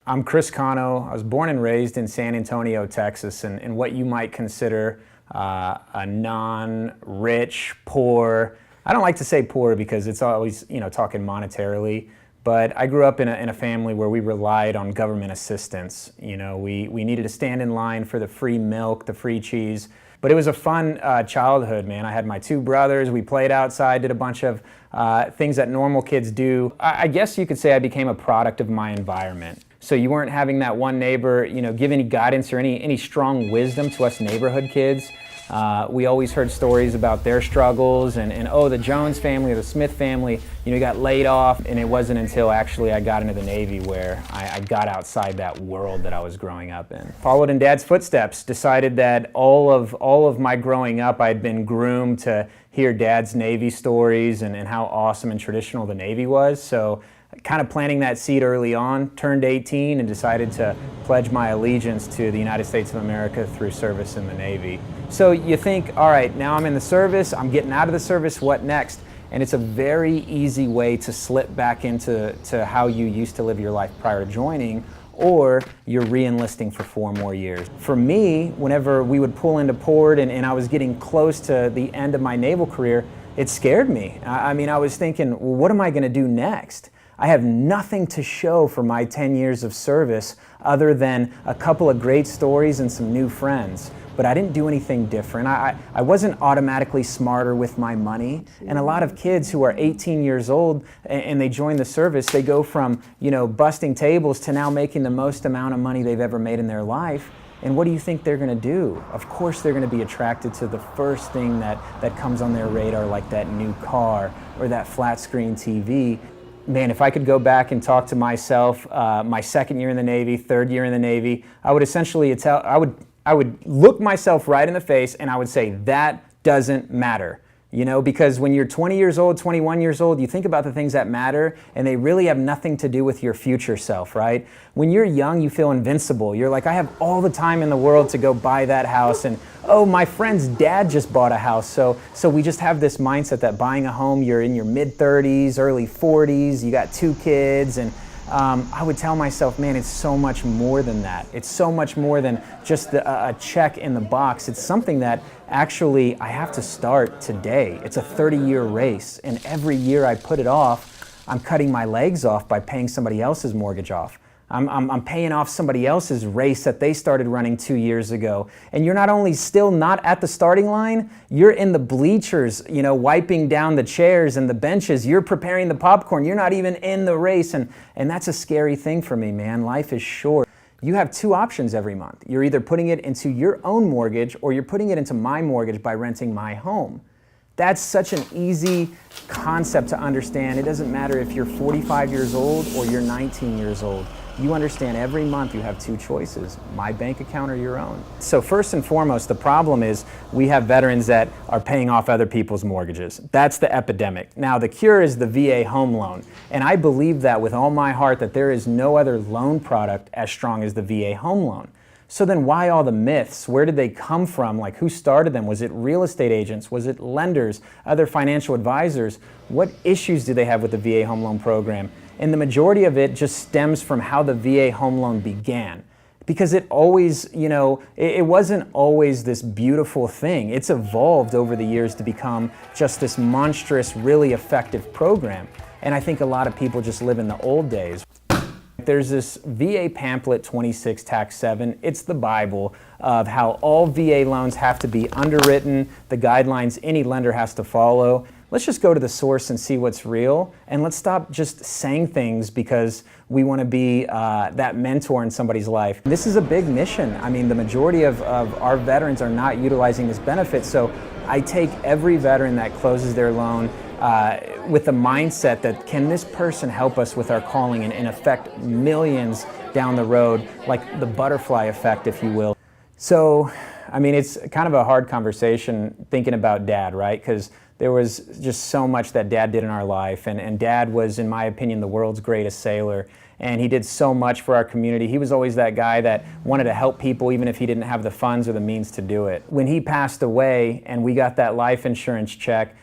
I'm Chris Cano. I was born and raised in San Antonio, Texas, in what you might consider a non-rich, poor. I don't like to say poor because it's always, talking monetarily. But I grew up in a family where we relied on government assistance. We needed to stand in line for the free milk, the free cheese. But it was a fun childhood, man. I had my two brothers. We played outside, did a bunch of things that normal kids do. I guess you could say I became a product of my environment. So you weren't having that one neighbor, give any guidance or any strong wisdom to us neighborhood kids. We always heard stories about their struggles and oh, the Jones family or the Smith family, got laid off. And it wasn't until actually I got into the Navy where I got outside that world that I was growing up in. Followed in Dad's footsteps, decided that all of my growing up, I'd been groomed to hear Dad's Navy stories and how awesome and traditional the Navy was. So kind of planting that seed early on, turned 18 and decided to pledge my allegiance to the United States of America through service in the Navy. So you think, all right, now I'm in the service, I'm getting out of the service, what next? And it's a very easy way to slip back into how you used to live your life prior to joining, or you're re-enlisting for 4 more years. For me, whenever we would pull into port and I was getting close to the end of my naval career, it scared me. I was thinking, well, what am I gonna do next? I have nothing to show for my 10 years of service other than a couple of great stories and some new friends. But I didn't do anything different. I wasn't automatically smarter with my money. And a lot of kids who are 18 years old and they join the service, they go from, busting tables to now making the most amount of money they've ever made in their life. And what do you think they're gonna do? Of course they're gonna be attracted to the first thing that comes on their radar, like that new car or that flat screen TV. Man, if I could go back and talk to myself, my second year in the Navy, third year in the Navy, I would essentially I would look myself right in the face and I would say, that doesn't matter. Because when you're 20 years old, 21 years old, you think about the things that matter and they really have nothing to do with your future self, right? When you're young, you feel invincible. You're like, I have all the time in the world to go buy that house, and oh, my friend's dad just bought a house. So we just have this mindset that buying a home, you're in your mid-30s, early 40s, you got 2 kids, and I would tell myself, man, it's so much more than that. It's so much more than just a check in the box. It's something that actually I have to start today. It's a 30-year race, and every year I put it off, I'm cutting my legs off by paying somebody else's mortgage off. I'm paying off somebody else's race that they started running 2 years ago. And you're not only still not at the starting line, you're in the bleachers, wiping down the chairs and the benches. You're preparing the popcorn. You're not even in the race. And that's a scary thing for me, man. Life is short. You have 2 options every month. You're either putting it into your own mortgage or you're putting it into my mortgage by renting my home. That's such an easy concept to understand. It doesn't matter if you're 45 years old or you're 19 years old. You understand every month you have 2 choices, my bank account or your own. So first and foremost, the problem is we have veterans that are paying off other people's mortgages. That's the epidemic. Now the cure is the VA home loan. And I believe that with all my heart that there is no other loan product as strong as the VA home loan. So then why all the myths? Where did they come from? Like, who started them? Was it real estate agents? Was it lenders, other financial advisors? What issues do they have with the VA home loan program? And the majority of it just stems from how the VA home loan began. Because it always, it wasn't always this beautiful thing. It's evolved over the years to become just this monstrous, really effective program. And I think a lot of people just live in the old days. There's this VA pamphlet 26 Tax 7. It's the Bible of how all VA loans have to be underwritten, the guidelines any lender has to follow. Let's just go to the source and see what's real, and let's stop just saying things because we want to be that mentor in somebody's life. This is a big mission. The majority of our veterans are not utilizing this benefit, so I take every veteran that closes their loan with the mindset that can this person help us with our calling and affect millions down the road, like the butterfly effect, if you will. So, it's kind of a hard conversation thinking about Dad, right? Because there was just so much that Dad did in our life, and Dad was, in my opinion, the world's greatest sailor. And he did so much for our community. He was always that guy that wanted to help people even if he didn't have the funds or the means to do it. When he passed away and we got that life insurance check,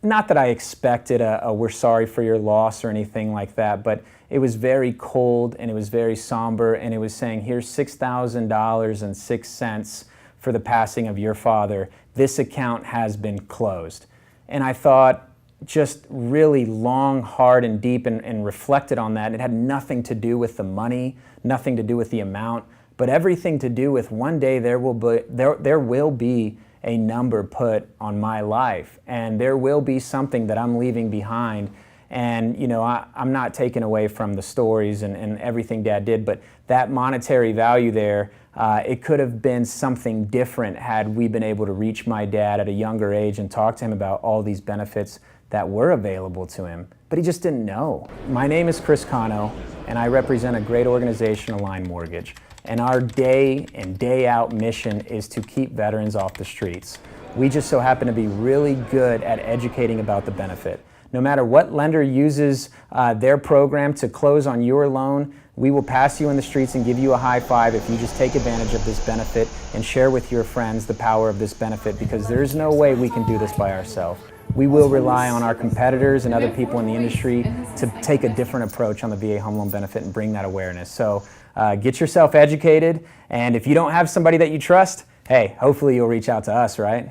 not that I expected a we're sorry for your loss or anything like that, but it was very cold and it was very somber, and it was saying, here's $6,000.06 for the passing of your father. This account has been closed. And I thought just really long, hard, and deep and reflected on that. It had nothing to do with the money, nothing to do with the amount, but everything to do with one day there will be a number put on my life, and there will be something that I'm leaving behind. And you know, I'm not taking away from the stories and everything Dad did, but that monetary value there, it could have been something different had we been able to reach my dad at a younger age and talk to him about all these benefits that were available to him, but he just didn't know. My name is Chris Cano, and I represent a great organization, Align Mortgage. And our day in, day out mission is to keep veterans off the streets. We just so happen to be really good at educating about the benefit. No matter what lender uses their program to close on your loan, we will pass you in the streets and give you a high five if you just take advantage of this benefit and share with your friends the power of this benefit, because there's no way we can do this by ourselves. We will rely on our competitors and other people in the industry to take a different approach on the VA home loan benefit and bring that awareness. So get yourself educated, and if you don't have somebody that you trust, hey, hopefully you'll reach out to us, right?